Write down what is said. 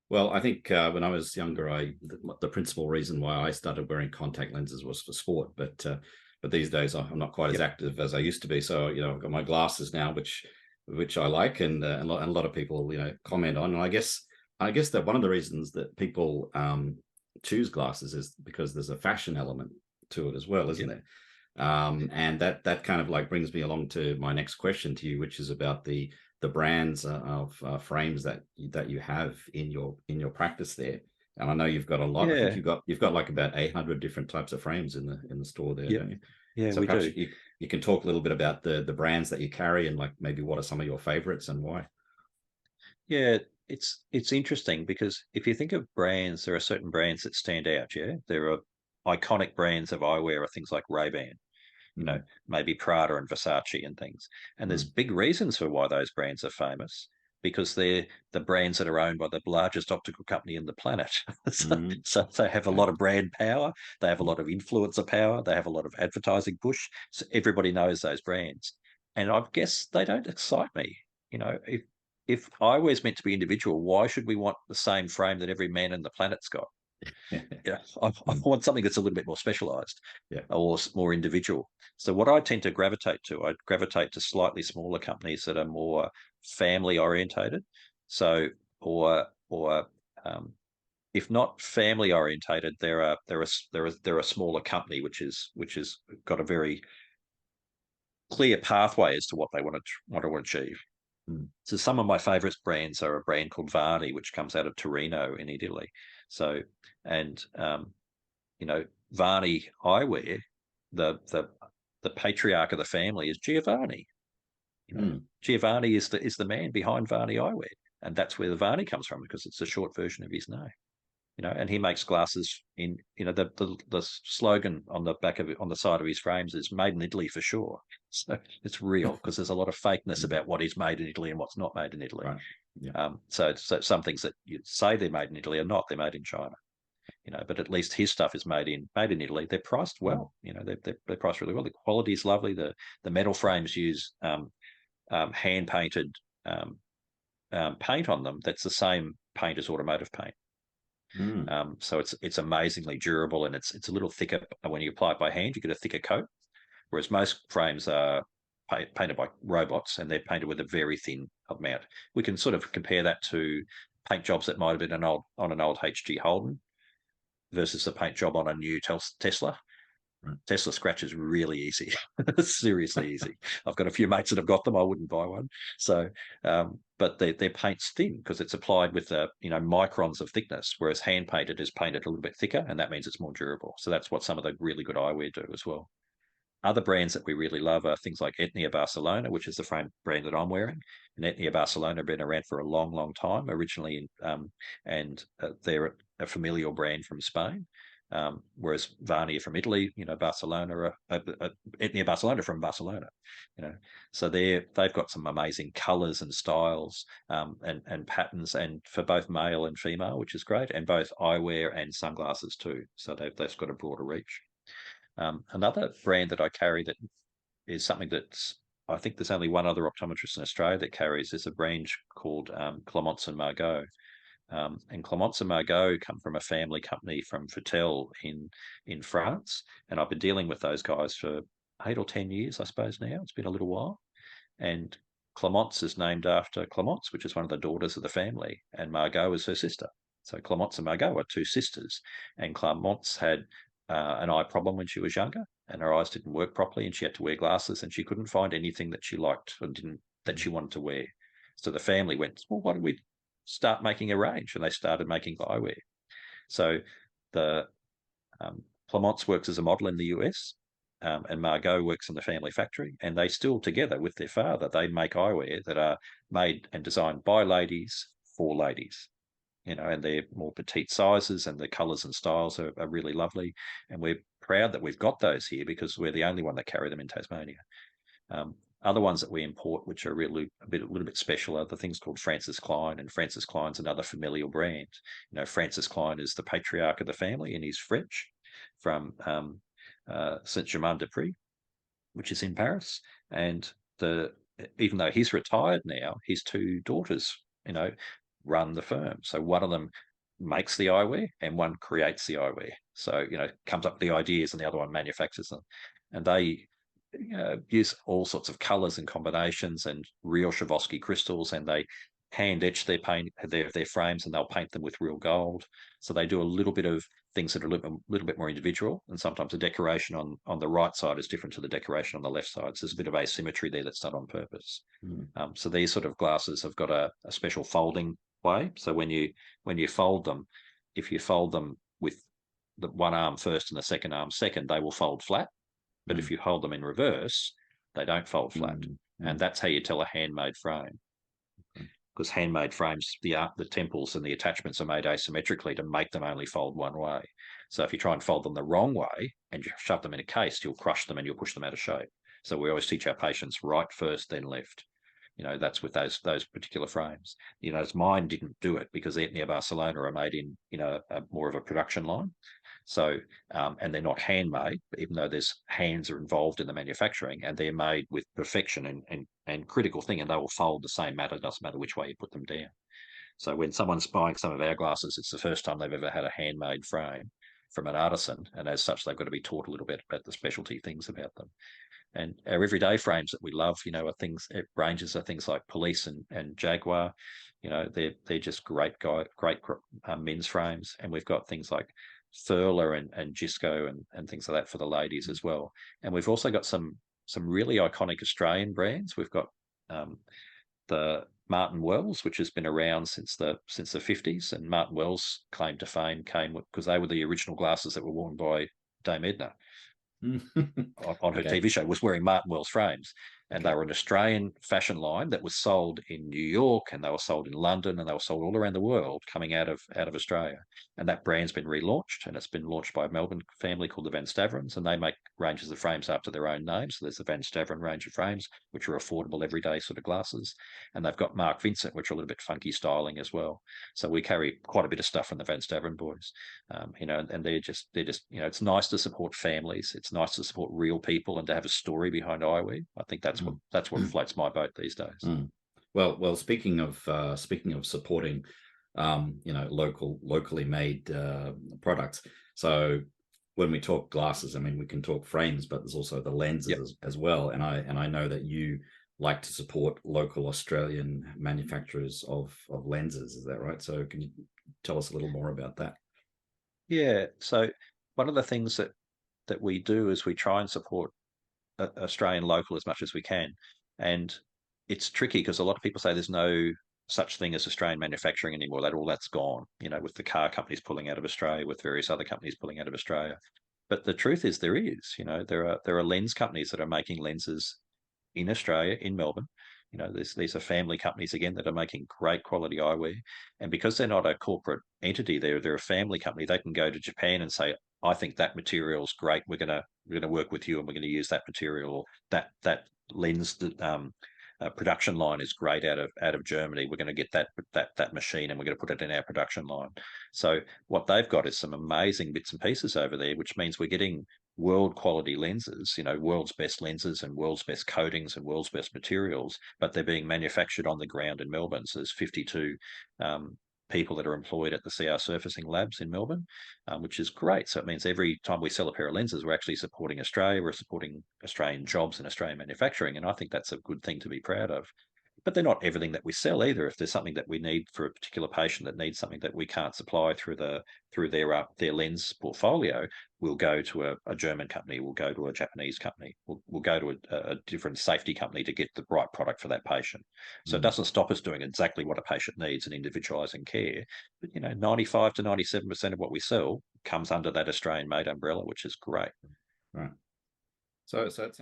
Well, I think when I was younger, the principal reason why I started wearing contact lenses was for sport. But these days I'm not quite as Yep. active as I used to be. So I've got my glasses now, which I like, and a lot of people comment on. And I guess that one of the reasons that people choose glasses is because there's a fashion element to it as well, isn't Yep. there? And that kind of like brings me along to my next question to you, which is about the brands of frames that you have in your practice there. And I know you've got a lot. I think Yeah. you've got like about 800 different types of frames in the store there, Yep. don't you? Yeah, So we perhaps do. you can talk a little bit about the brands that you carry and like maybe what are some of your favorites and why. Yeah, it's interesting because if you think of brands, there are certain brands that stand out. Yeah, there are iconic brands of eyewear are things like Ray-Ban, Mm, maybe Prada and Versace and things. And there's mm, big reasons for why those brands are famous because they're the brands that are owned by the largest optical company in the planet. so, mm, so they have a okay. lot of brand power, they have a lot of influencer power, they have a lot of advertising push. So everybody knows those brands. And I guess they don't excite me. If eyewear is meant to be individual, why should we want the same frame that every man on the planet's got? Yeah, I Mm, want something that's a little bit more specialized yeah. or more individual. So what I tend to gravitate to, I gravitate to slightly smaller companies that are more family orientated. So or if not family orientated, they're a smaller company which is got a very clear pathway as to what they want to achieve. Mm, So some of my favourite brands are a brand called Varni, which comes out of Torino in Italy. So and Varney Eyewear, the the patriarch of the family is Giovanni. mm, Giovanni is the man behind Varney Eyewear, and that's where the Varney comes from because it's a short version of his name. And he makes glasses in the slogan on the back of it, on the side of his frames is "Made in Italy for sure." So it's real because there's a lot of fakeness mm, about what is made in Italy and what's not made in Italy. right. Yeah. So some things that you say they're made in Italy are not; they're made in China. But at least his stuff is made in Italy. They're priced Mm, well. They're priced really well. The quality is lovely. The metal frames use hand painted um, paint on them. That's the same paint as automotive paint. mm, So it's amazingly durable and it's a little thicker when you apply it by hand. You get a thicker coat, whereas most frames are painted by robots and they're painted with a very thin amount. We can sort of compare that to paint jobs that might have been on an old HG Holden versus the paint job on a new Tesla. right. Tesla scratch is really easy, seriously easy. I've got a few mates that have got them. I wouldn't buy one. So, but their paint's thin because it's applied with microns of thickness, whereas hand painted is painted a little bit thicker, and that means it's more durable. So that's what some of the really good eyewear do as well. Other brands that we really love are things like Etnia Barcelona, which is the frame brand that I'm wearing. And Etnia Barcelona have been around for a long, long time, originally, and they're a familial brand from Spain. Whereas Varnia from Italy, Barcelona, Etnia Barcelona from Barcelona, you know. So they've got some amazing colours and styles and patterns, and for both male and female, which is great, and both eyewear and sunglasses too. So they've got a broader reach. Another brand that I carry that is something that's I think there's only one other optometrist in Australia that carries is a brand called Clements and Margot. And Clements and Margot come from a family company from Frutel in France, and I've been dealing with those guys for 8 or 10 years, I suppose now. It's been a little while, and Clements is named after Clemence, which is one of the daughters of the family, and Margot is her sister. So Clemence and Margot are two sisters, and Clemence had an eye problem when she was younger, and her eyes didn't work properly, and she had to wear glasses, and she couldn't find anything that she liked or didn't that she wanted to wear. So the family went, well, why don't we start making a range? And they started making eyewear. So the Clemence works as a model in the US, and Margot works in the family factory, and they still together with their father, they make eyewear that are made and designed by ladies for ladies. And they're more petite sizes, and the colours and styles are really lovely. And we're proud that we've got those here because we're the only one that carry them in Tasmania. Other ones that we import, which are really a little bit special, are the things called Francis Klein, and Francis Klein's another familial brand. Francis Klein is the patriarch of the family, and he's French from Saint-Germain-des-Prés, which is in Paris. And even though he's retired now, his two daughters, you know, run the firm. So one of them makes the eyewear and one creates the eyewear. So, comes up with the ideas and the other one manufactures them. And they use all sorts of colors and combinations and real Swarovski crystals, and they hand etch their frames, and they'll paint them with real gold. So they do a little bit of things that are a little bit more individual, and sometimes the decoration on the right side is different to the decoration on the left side. So there's a bit of asymmetry there that's done on purpose. So these sort of glasses have got a special folding way. So when you fold them, if you fold them with the one arm first and the second arm second, they will fold flat. But if you hold them in reverse, they don't fold flat. And that's how you tell a handmade frame. Because handmade frames, the temples and the attachments are made asymmetrically to make them only fold one way. So if you try and fold them the wrong way and you shove them in a case, you'll crush them and you'll push them out of shape. So we always teach our patients right first, then left. That's with those particular frames. Mine didn't do it because they're near Barcelona are made in, more of a production line. So, and they're not handmade, even though there's hands are involved in the manufacturing, and they're made with perfection and critical thing, and they will fold the same matter, doesn't matter which way you put them down. So when someone's buying some of our glasses, it's the first time they've ever had a handmade frame from an artisan, and as such, they've got to be taught a little bit about the specialty things about them. And our everyday frames that we love, are things, ranges of things like Police and Jaguar. They're just great men's frames, and we've got things like Furler and Gisco and things like that for the ladies as well. And we've also got some really iconic Australian brands. We've got the Martin Wells, which has been around since the 50s, and Martin Wells' claim to fame came because they were the original glasses that were worn by Dame Edna on her TV show, was wearing Martin Wells frames. And they were an Australian fashion line that was sold in New York, and they were sold in London, and they were sold all around the world coming out of Australia. And that brand's been relaunched, and it's been launched by a Melbourne family called the Van Staverens, and they make ranges of frames after their own name. So there's the Van Staveren range of frames, which are affordable everyday sort of glasses. And they've got Mark Vincent, which are a little bit funky styling as well. So we carry quite a bit of stuff from the Van Staveren boys, and they're just, it's nice to support families. It's nice to support real people and to have a story behind eyewear. I think that's what floats my boat these days. Well, speaking of supporting, locally made products. So when we talk glasses, I mean, we can talk frames, but there's also the lenses as well. And I know that you like to support local Australian manufacturers of lenses. Is that right? So can you tell us a little more about that? Yeah. So one of the things that we do is we try and support Australian local as much as we can. And it's tricky because a lot of people say there's no such thing as Australian manufacturing anymore. That's gone, with the car companies pulling out of Australia, with various other companies pulling out of Australia. But the truth is there is, there are lens companies that are making lenses in Australia, in Melbourne. These are family companies again that are making great quality eyewear. And because they're not a corporate entity, they're a family company, they can go to Japan and say, I think that material's great. We're gonna work with you, and we're going to use that material. That lens production line is great out of Germany. We're going to get that machine, and we're going to put it in our production line. So what they've got is some amazing bits and pieces over there, which means we're getting world quality lenses, world's best lenses and world's best coatings and world's best materials, but they're being manufactured on the ground in Melbourne. So there's 52 people that are employed at the CR Surfacing Labs in Melbourne, which is great. So it means every time we sell a pair of lenses, we're actually supporting Australia, we're supporting Australian jobs and Australian manufacturing. And I think that's a good thing to be proud of. But they're not everything that we sell either. If there's something that we need for a particular patient that needs something that we can't supply through their lens portfolio, we'll go to a German company, we'll go to a Japanese company, we'll go to a different safety company to get the right product for that patient. So it doesn't stop us doing exactly what a patient needs and individualising care. But 95 to 97% of what we sell comes under that Australian made umbrella, which is great. Right. So it sounds